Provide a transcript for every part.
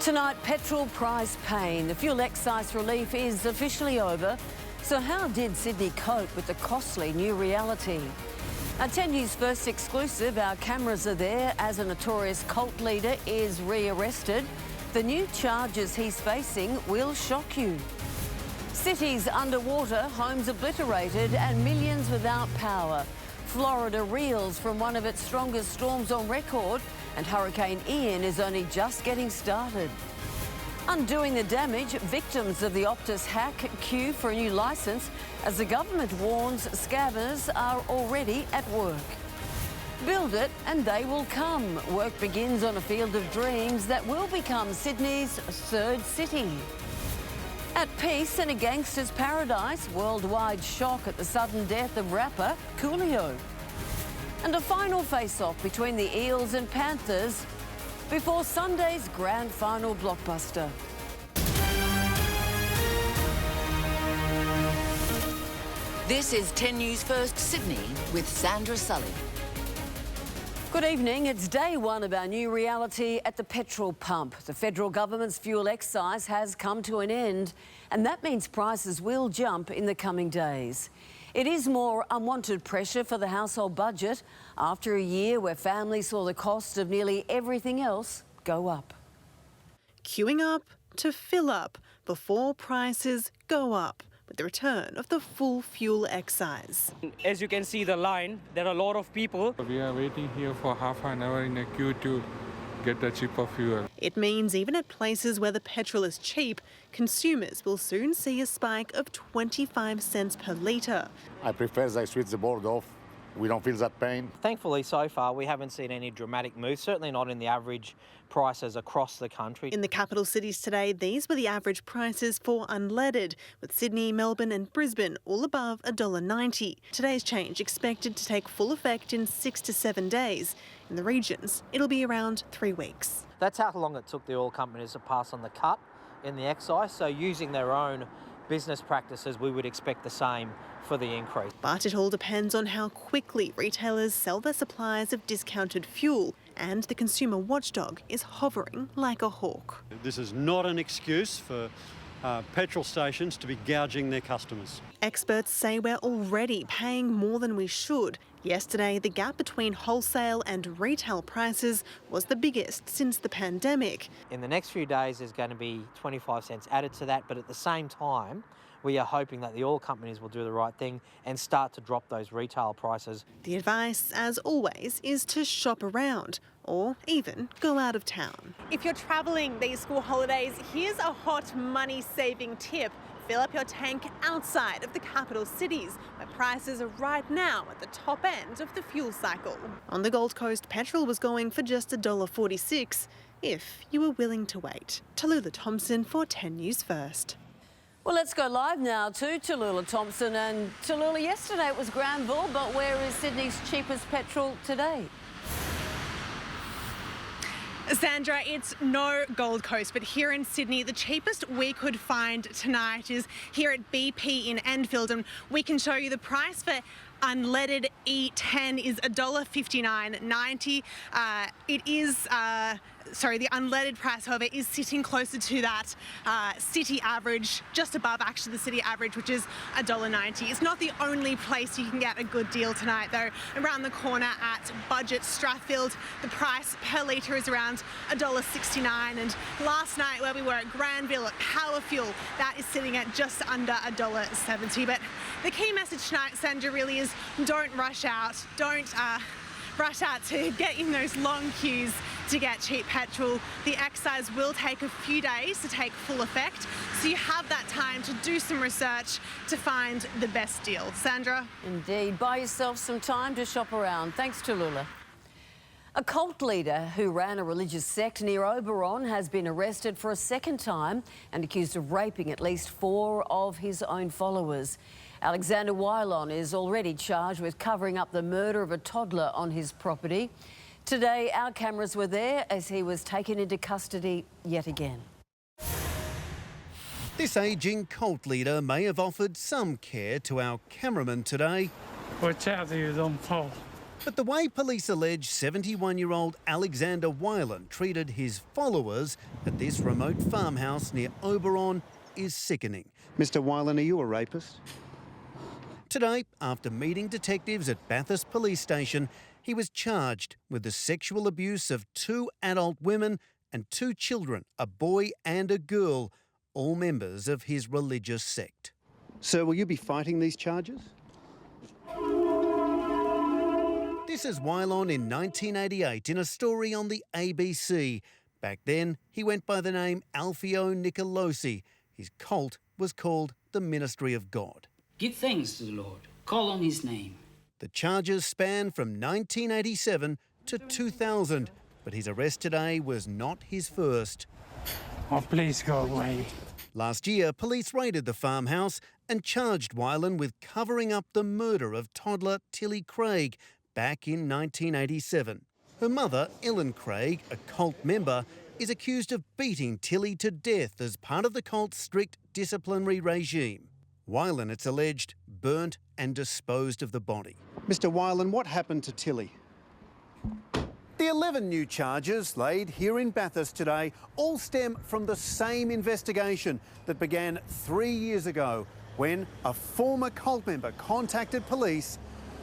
Tonight, petrol price pain. The fuel excise relief is officially over. So how did Sydney cope with the costly new reality? Our 10 News First exclusive, our cameras are there as a notorious cult leader is rearrested. The new charges he's facing will shock you. Cities underwater, homes obliterated and millions without power. Florida reels from one of its strongest storms on record, and Hurricane Ian is only just getting started. Undoing the damage, victims of the Optus hack queue for a new licence as the government warns scammers are already at work. Build it and they will come. Work begins on a field of dreams that will become Sydney's third city. At peace in a gangster's paradise, worldwide shock at the sudden death of rapper Coolio. And a final face-off between the Eels and Panthers before Sunday's grand final blockbuster. This is 10 News First Sydney with Sandra Sully. Good evening. It's day one of our new reality at the petrol pump. The federal government's fuel excise has come to an end, and that means prices will jump in the coming days. It is more unwanted pressure for the household budget after a year where families saw the cost of nearly everything else go up. Queuing up to fill up before prices go up with the return of the full fuel excise. As you can see the line, there are a lot of people. We are waiting here for half an hour in a queue to get the cheaper fuel. It means even at places where the petrol is cheap, consumers will soon see a spike of 25 cents per litre. I prefer I switch the board off. We don't feel that pain. Thankfully, so far, we haven't seen any dramatic moves, certainly not in the average prices across the country. In the capital cities today, these were the average prices for unleaded, with Sydney, Melbourne and Brisbane all above $1.90. Today's change expected to take full effect in 6 to 7 days. In the regions, it'll be around 3 weeks. That's how long it took the oil companies to pass on the cut in the excise, so using their own business practices, we would expect the same for the increase. But it all depends on how quickly retailers sell their supplies of discounted fuel, and the consumer watchdog is hovering like a hawk. This is not an excuse for petrol stations to be gouging their customers. Experts say we're already paying more than we should. Yesterday, the gap between wholesale and retail prices was the biggest since the pandemic. In the next few days, there's going to be 25 cents added to that, but at the same time, we are hoping that the oil companies will do the right thing and start to drop those retail prices. The advice, as always, is to shop around or even go out of town. If you're travelling these school holidays, here's a hot money-saving tip. Fill up your tank outside of the capital cities, where prices are right now at the top end of the fuel cycle. On the Gold Coast, petrol was going for just $1.46 if you were willing to wait. Tallulah Thompson for 10 News First. Well, let's go live now to Tallulah Thompson. And Tallulah, yesterday it was Granville, but where is Sydney's cheapest petrol today? Sandra, it's no Gold Coast, but here in Sydney, the cheapest we could find tonight is here at BP in Enfield, and we can show you the price for unleaded E10 is $1.59.90. The unleaded price, however, is sitting closer to that city average, just above actually the city average, which is $1.90. It's not the only place you can get a good deal tonight, though. Around the corner at Budget Strathfield, the price per litre is around $1.69. And last night, where we were at Granville at Power Fuel, that is sitting at just under $1.70. But the key message tonight, Sandra, really is don't rush out. Don't rush out to get in those long queues to get cheap petrol. The excise will take a few days to take full effect, so you have that time to do some research to find the best deal. Sandra? Indeed. Buy yourself some time to shop around. Thanks, Tallulah. A cult leader who ran a religious sect near Oberon has been arrested for a second time and accused of raping at least 4 of his own followers. Alexander Wylon is already charged with covering up the murder of a toddler on his property. Today, our cameras were there as he was taken into custody yet again. This ageing cult leader may have offered some care to our cameraman today. Watch out, he was on pole. But the way police allege 71-year-old Alexander Weiland treated his followers at this remote farmhouse near Oberon is sickening. Mr. Weiland, are you a rapist? Today, after meeting detectives at Bathurst Police Station, he was charged with the sexual abuse of 2 adult women and 2 children, a boy and a girl, all members of his religious sect. Sir, will you be fighting these charges? This is Weiland in 1988 in a story on the ABC. Back then, he went by the name Alfio Nicolosi. His cult was called the Ministry of God. Give thanks to the Lord. Call on his name. The charges span from 1987 to 2000, but his arrest today was not his first. Oh, please go away. Last year, police raided the farmhouse and charged Weiland with covering up the murder of toddler Tilly Craig back in 1987. Her mother, Ellen Craig, a cult member, is accused of beating Tilly to death as part of the cult's strict disciplinary regime. Weiland, it's alleged, burnt and disposed of the body. Mr. Weiland, what happened to Tilly? The 11 new charges laid here in Bathurst today all stem from the same investigation that began 3 years ago when a former cult member contacted police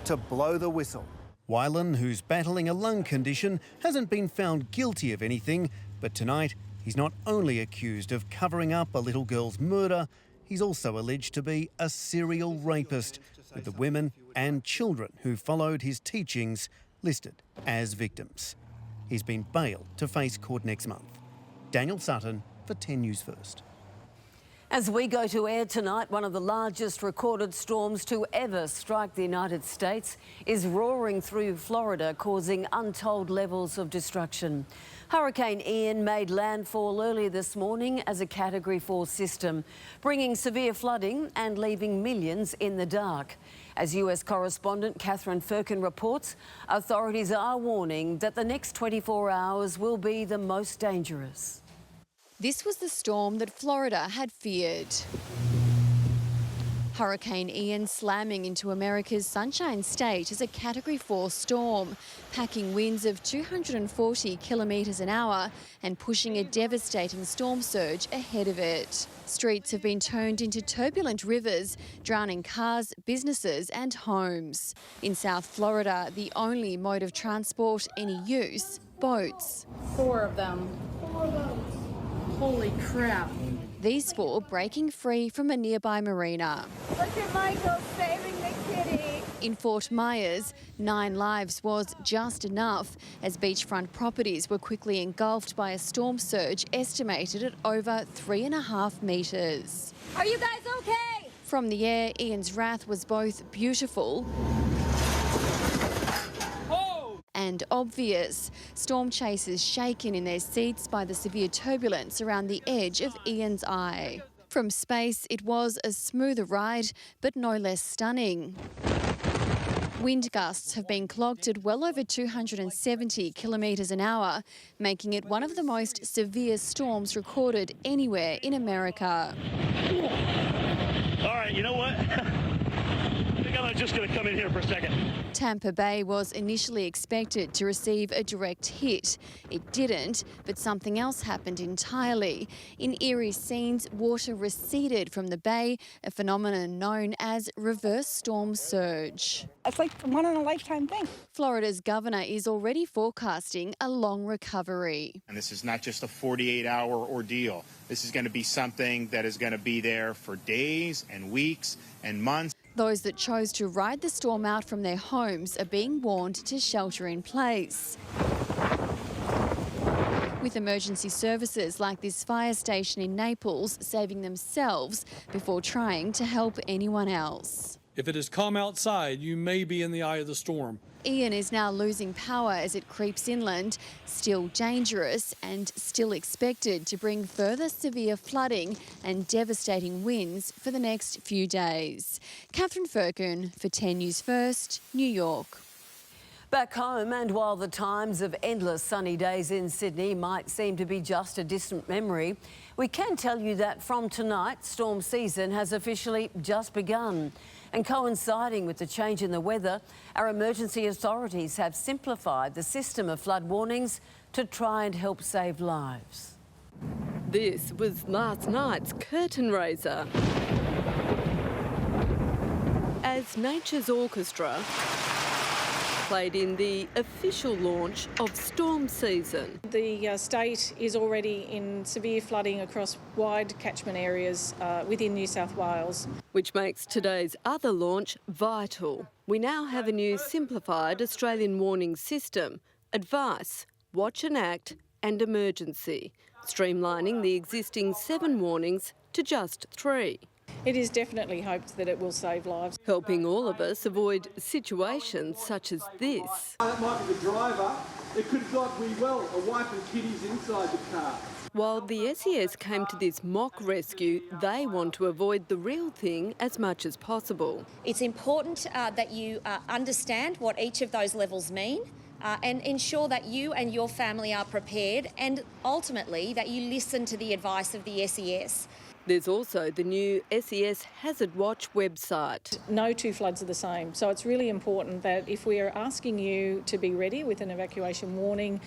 to blow the whistle. Weiland, who's battling a lung condition, hasn't been found guilty of anything, but tonight he's not only accused of covering up a little girl's murder, he's also alleged to be a serial rapist, with the women and children who followed his teachings listed as victims. He's been bailed to face court next month. Daniel Sutton for 10 News First. As we go to air tonight, one of the largest recorded storms to ever strike the United States is roaring through Florida, causing untold levels of destruction. Hurricane Ian made landfall early this morning as a Category 4 system, bringing severe flooding and leaving millions in the dark. As US correspondent Catherine Firkin reports, authorities are warning that the next 24 hours will be the most dangerous. This was the storm that Florida had feared. Hurricane Ian slamming into America's Sunshine State as a Category 4 storm, packing winds of 240 kilometres an hour and pushing a devastating storm surge ahead of it. Streets have been turned into turbulent rivers, drowning cars, businesses and homes. In South Florida, the only mode of transport any use, boats. 4 of them. Holy crap. These 4 breaking free from a nearby marina. Look at Michael saving the kitty. In Fort Myers, 9 lives was just enough as beachfront properties were quickly engulfed by a storm surge estimated at over 3.5 metres. Are you guys okay? From the air, Ian's wrath was both beautiful and obvious. Storm chasers shaken in their seats by the severe turbulence around the edge of Ian's eye. From space, it was a smoother ride, but no less stunning. Wind gusts have been clocked at well over 270 kilometres an hour, making it one of the most severe storms recorded anywhere in America. All right, you know what? I think I'm just going to come in here for a second. Tampa Bay was initially expected to receive a direct hit. It didn't, but something else happened entirely. In eerie scenes, water receded from the bay, a phenomenon known as reverse storm surge. It's like a one-in-a-lifetime thing. Florida's governor is already forecasting a long recovery. And this is not just a 48-hour ordeal. This is going to be something that is going to be there for days and weeks and months. Those that chose to ride the storm out from their homes are being warned to shelter in place, with emergency services like this fire station in Naples saving themselves before trying to help anyone else. If it is calm outside, you may be in the eye of the storm. Ian is now losing power as it creeps inland, still dangerous and still expected to bring further severe flooding and devastating winds for the next few days. Catherine Firkin for 10 News First, New York. Back home, and while the times of endless sunny days in Sydney might seem to be just a distant memory, we can tell you that from tonight, storm season has officially just begun. And coinciding with the change in the weather, our emergency authorities have simplified the system of flood warnings to try and help save lives. This was last night's curtain raiser as Nature's Orchestra played in the official launch of storm season. The state is already in severe flooding across wide catchment areas within New South Wales. Which makes today's other launch vital. We now have a new simplified Australian warning system: advice, watch and act, and emergency, streamlining the existing 7 warnings to just 3. It is definitely hoped that it will save lives. Helping all of us avoid situations such as this. That might be the driver. It could not be well a wife and kiddies inside the car. While the SES came to this mock rescue, they want to avoid the real thing as much as possible. It's important that you understand what each of those levels mean and ensure that you and your family are prepared, and ultimately that you listen to the advice of the SES. There's also the new SES Hazard Watch website. No 2 floods are the same, so it's really important that if we are asking you to be ready with an evacuation warning,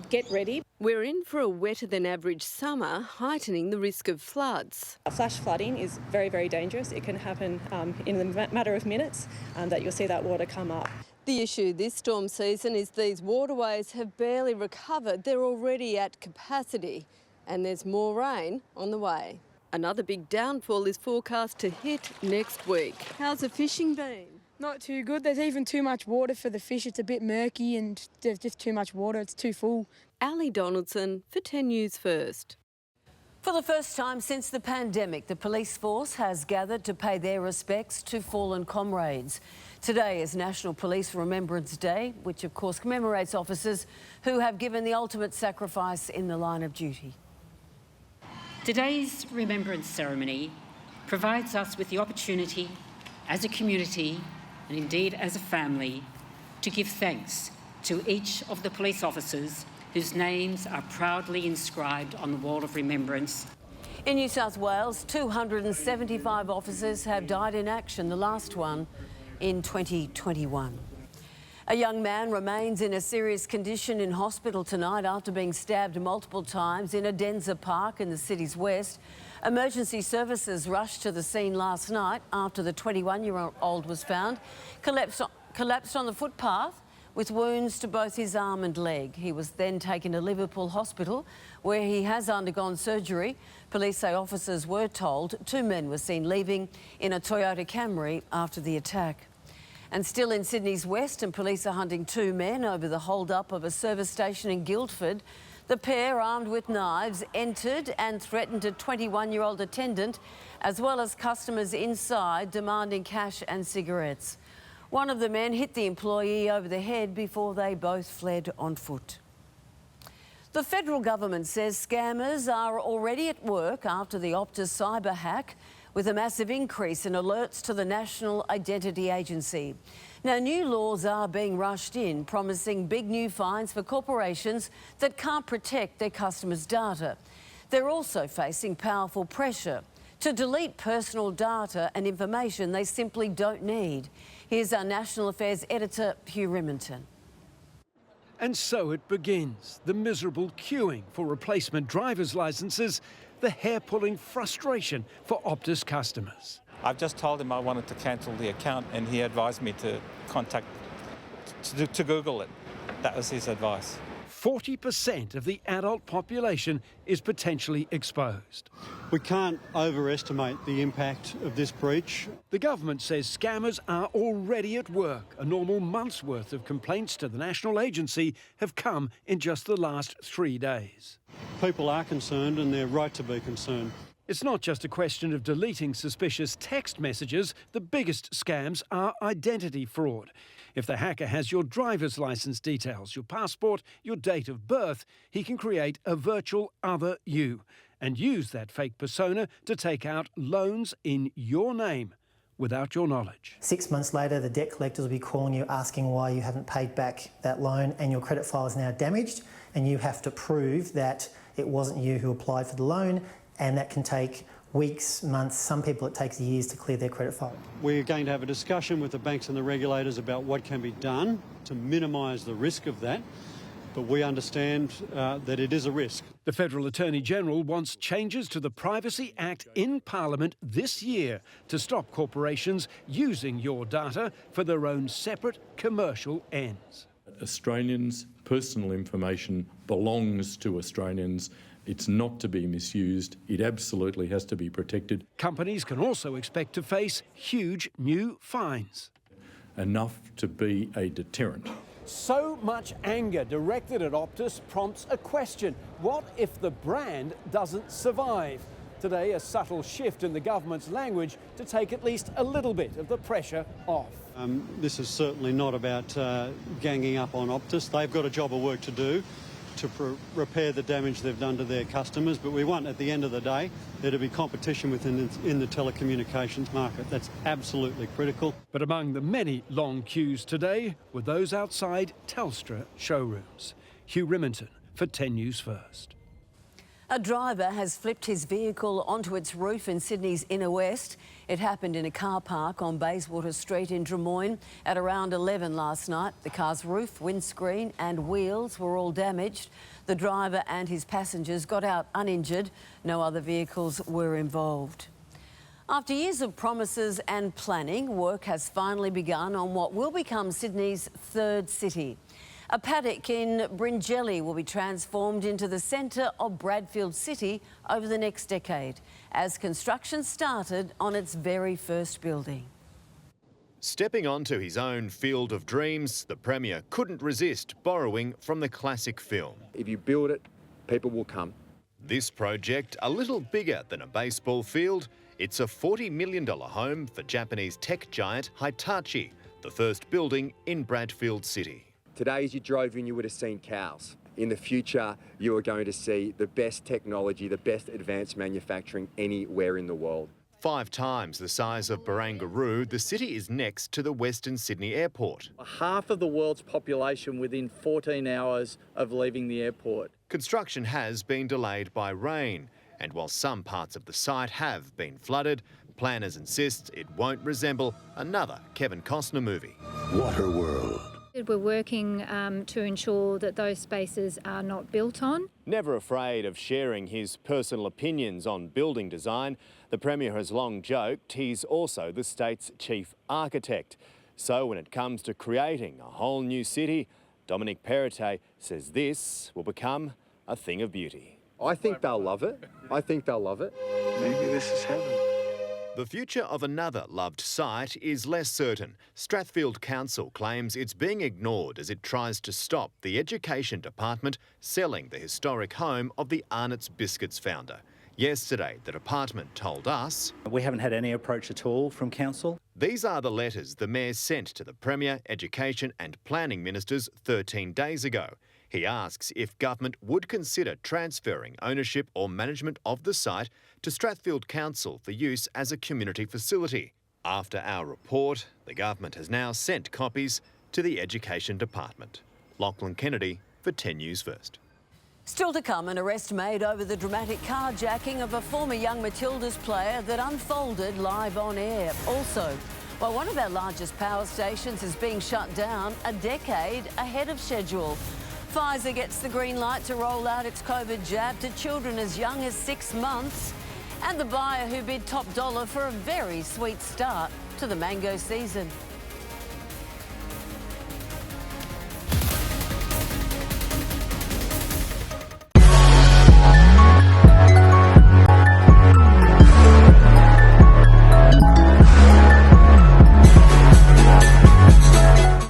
get ready. We're in for a wetter than average summer, heightening the risk of floods. Flash flooding is very, very dangerous. It can happen in a matter of minutes that you'll see that water come up. The issue this storm season is these waterways have barely recovered. They're already at capacity, and there's more rain on the way. Another big downfall is forecast to hit next week. How's the fishing been? Not too good. There's even too much water for the fish. It's a bit murky and there's just too much water. It's too full. Ali Donaldson for 10 News First. For the first time since the pandemic, the police force has gathered to pay their respects to fallen comrades. Today is National Police Remembrance Day, which of course commemorates officers who have given the ultimate sacrifice in the line of duty. Today's remembrance ceremony provides us with the opportunity as a community and indeed as a family to give thanks to each of the police officers whose names are proudly inscribed on the Wall of Remembrance. In New South Wales, 275 officers have died in action, the last one in 2021. A young man remains in a serious condition in hospital tonight after being stabbed multiple times in Adenza Park in the city's west. Emergency services rushed to the scene last night after the 21-year-old was found collapsed on the footpath with wounds to both his arm and leg. He was then taken to Liverpool Hospital, where he has undergone surgery. Police say officers were told 2 men were seen leaving in a Toyota Camry after the attack. And still in Sydney's west, and police are hunting 2 men over the hold-up of a service station in Guildford. The pair, armed with knives, entered and threatened a 21-year-old attendant, as well as customers inside, demanding cash and cigarettes. One of the men hit the employee over the head before they both fled on foot. The federal government says scammers are already at work after the Optus cyber hack, with a massive increase in alerts to the National Identity Agency. Now, new laws are being rushed in, promising big new fines for corporations that can't protect their customers' data. They're also facing powerful pressure to delete personal data and information they simply don't need. Here's our National Affairs editor, Hugh Remington. And so it begins, the miserable queuing for replacement driver's licences, the hair-pulling frustration for Optus customers. I've just told him I wanted to cancel the account and he advised me to Google it. That was his advice. 40% of the adult population is potentially exposed. We can't overestimate the impact of this breach. The government says scammers are already at work. A normal month's worth of complaints to the national agency have come in just the last 3 days. People are concerned and they're right to be concerned. It's not just a question of deleting suspicious text messages. The biggest scams are identity fraud. If the hacker has your driver's license details, your passport, your date of birth, he can create a virtual other you and use that fake persona to take out loans in your name without your knowledge. 6 months later, the debt collectors will be calling you asking why you haven't paid back that loan, and your credit file is now damaged, and you have to prove that it wasn't you who applied for the loan, and that can take weeks, months, some people it takes years to clear their credit file. We're going to have a discussion with the banks and the regulators about what can be done to minimise the risk of that, but we understand that it is a risk. The Federal Attorney-General wants changes to the Privacy Act in Parliament this year to stop corporations using your data for their own separate commercial ends. Australians' personal information belongs to Australians. It's not to be misused. It absolutely has to be protected. Companies can also expect to face huge new fines. Enough to be a deterrent. So much anger directed at Optus prompts a question. What if the brand doesn't survive? Today, a subtle shift in the government's language to take at least a little bit of the pressure off. This is certainly not about ganging up on Optus. They've got a job of work to do to repair the damage they've done to their customers, but we want, at the end of the day, there to be competition in the telecommunications market. That's absolutely critical. But among the many long queues today were those outside Telstra showrooms. Hugh Riminton for 10 News First. A driver has flipped his vehicle onto its roof in Sydney's inner west. It happened in a car park on Bayswater Street in Drummoyne at around 11 last night. The car's roof, windscreen and wheels were all damaged. The driver and his passengers got out uninjured. No other vehicles were involved. After years of promises and planning, work has finally begun on what will become Sydney's third city. A paddock in Bringelly will be transformed into the centre of Bradfield City over the next decade, as construction started on its very first building. Stepping onto his own field of dreams, the Premier couldn't resist borrowing from the classic film. If you build it, people will come. This project, a little bigger than a baseball field, it's a $40 million home for Japanese tech giant Hitachi, the first building in Bradfield City. Today, as you drove in, you would have seen cows. In the future, you are going to see the best technology, the best advanced manufacturing anywhere in the world. 5 times the size of Barangaroo, the city is next to the Western Sydney Airport. Half of the world's population within 14 hours of leaving the airport. Construction has been delayed by rain, and while some parts of the site have been flooded, planners insist it won't resemble another Kevin Costner movie. Waterworld. We're working to ensure that those spaces are not built on. Never afraid of sharing his personal opinions on building design, the Premier has long joked he's also the state's chief architect. So when it comes to creating a whole new city, Dominic Perrottet says this will become a thing of beauty. I think they'll love it. I think they'll love it. Maybe this is heaven. The future of another loved site is less certain. Strathfield Council claims it's being ignored as it tries to stop the Education Department selling the historic home of the Arnott's Biscuits founder. Yesterday, the department told us... We haven't had any approach at all from Council. These are the letters the Mayor sent to the Premier, Education and Planning Ministers 13 days ago. He asks if government would consider transferring ownership or management of the site to Strathfield Council for use as a community facility. After our report, the government has now sent copies to the Education Department. Lachlan Kennedy for 10 News First. Still to come, an arrest made over the dramatic carjacking of a former Young Matildas player that unfolded live on air. Also, while one of our largest power stations is being shut down a decade ahead of schedule. Pfizer gets the green light to roll out its COVID jab to children as young as 6 months. And the buyer who bid top dollar for a very sweet start to the mango season.